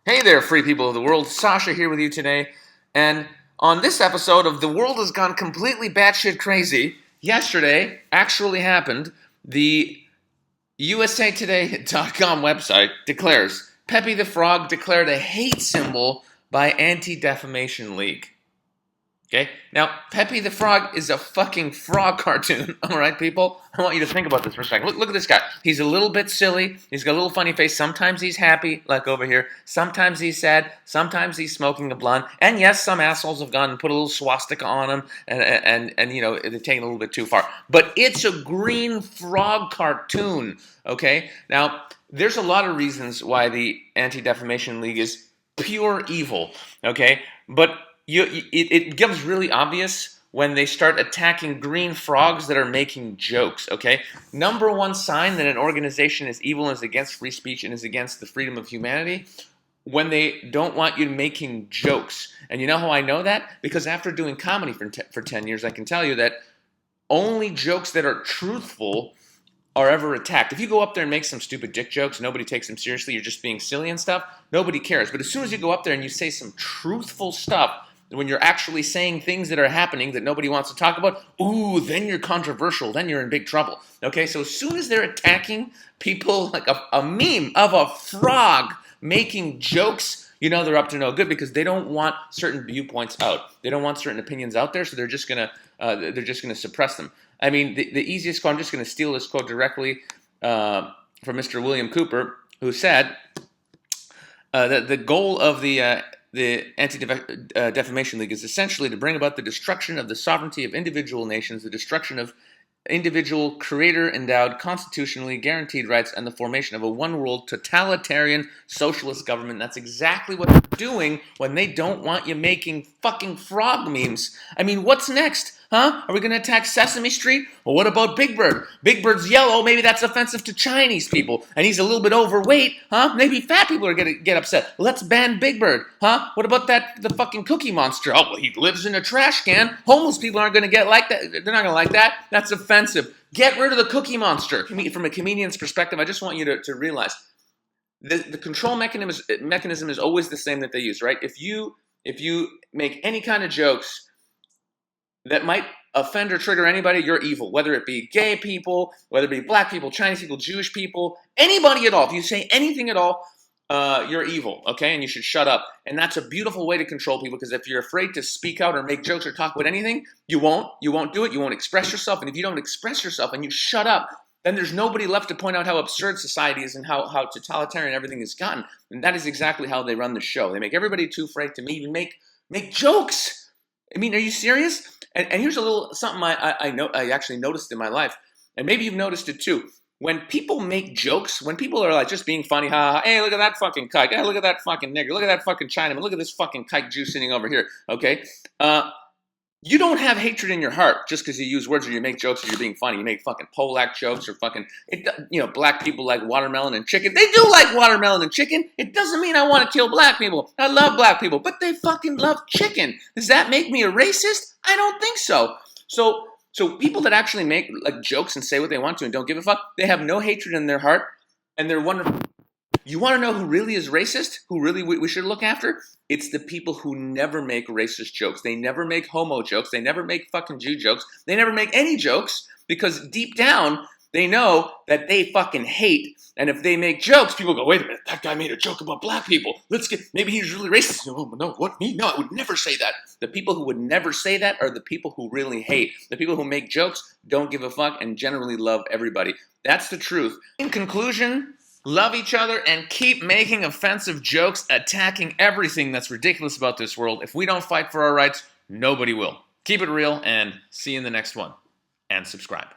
Hey there, free people of the world. Sasha here with you today. And on this episode of The World Has Gone Completely Batshit Crazy, yesterday actually happened. The USAtoday.com website declares Pepe the Frog declared a hate symbol by Anti-Defamation League. Okay? Now, Pepe the Frog is a fucking frog cartoon. All right, people? I want you to think about this for a second. Look at this guy. He's a little bit silly. He's got a little funny face. Sometimes he's happy, like over here. Sometimes he's sad. Sometimes he's smoking a blunt. And yes, some assholes have gone and put a little swastika on him, and you know, they're taking it a little bit too far. But it's a green frog cartoon, okay? Now, there's a lot of reasons why the Anti-Defamation League is pure evil, okay? But it becomes really obvious when they start attacking green frogs that are making jokes, okay? Number one sign that an organization is evil and is against free speech and is against the freedom of humanity, when they don't want you making jokes. And you know how I know that? Because after doing comedy for 10 years, I can tell you that only jokes that are truthful are ever attacked. If you go up there and make some stupid dick jokes, nobody takes them seriously, you're just being silly and stuff, nobody cares. But as soon as you go up there and you say some truthful stuff, when you're actually saying things that are happening that nobody wants to talk about, ooh, then you're controversial, then you're in big trouble. Okay, so as soon as they're attacking people like a meme of a frog making jokes, you know they're up to no good because they don't want certain viewpoints out. They don't want certain opinions out there, so they're just gonna suppress them. I mean, the easiest quote, I'm just gonna steal this quote directly from Mr. William Cooper, who said that the goal of the Anti-Defamation League is essentially to bring about the destruction of the sovereignty of individual nations, the destruction of individual creator-endowed, constitutionally guaranteed rights, and the formation of a one-world totalitarian socialist government. That's exactly what they're doing when they don't want you making fucking frog memes. I mean, what's next? Huh? Are we going to attack Sesame Street? Well, what about Big Bird? Big Bird's yellow. Maybe that's offensive to Chinese people. And he's a little bit overweight. Huh? Maybe fat people are going to get upset. Let's ban Big Bird. Huh? What about the fucking Cookie Monster? Oh, well, he lives in a trash can. Homeless people aren't going to get like that. They're not going to like that. That's offensive. Get rid of the Cookie Monster. From a comedian's perspective, I just want you to realize the control mechanism is always the same that they use, right? If you make any kind of jokes that might offend or trigger anybody, you're evil. Whether it be gay people, whether it be black people, Chinese people, Jewish people, anybody at all. If you say anything at all, you're evil, okay? And you should shut up. And that's a beautiful way to control people, because if you're afraid to speak out or make jokes or talk about anything, you won't do it. You won't express yourself. And if you don't express yourself and you shut up, then there's nobody left to point out how absurd society is and how totalitarian everything has gotten. And that is exactly how they run the show. They make everybody too afraid to even make jokes. I mean, are you serious? And here's a little something I actually noticed in my life, and maybe you've noticed it too. When people make jokes, when people are like just being funny, ha, hey, look at that fucking kike, hey, look at that fucking nigger, look at that fucking Chinaman, look at this fucking kike Jew sitting over here, okay? You don't have hatred in your heart just because you use words or you make jokes or you're being funny. You make fucking Polak jokes or fucking, black people like watermelon and chicken. They do like watermelon and chicken. It doesn't mean I want to kill black people. I love black people, but they fucking love chicken. Does that make me a racist? I don't think so. So people that actually make like jokes and say what they want to and don't give a fuck, they have no hatred in their heart, and they're wonderful. You want to know who really is racist? Who really we should look after? It's the people who never make racist jokes. They never make homo jokes. They never make fucking Jew jokes. They never make any jokes because deep down, they know that they fucking hate. And if they make jokes, people go, wait a minute, that guy made a joke about black people. Maybe he's really racist. No, what, me? No, I would never say that. The people who would never say that are the people who really hate. The people who make jokes don't give a fuck and generally love everybody. That's the truth. In conclusion, love each other and keep making offensive jokes, attacking everything that's ridiculous about this world. If we don't fight for our rights, nobody will. Keep it real and see you in the next one. And subscribe.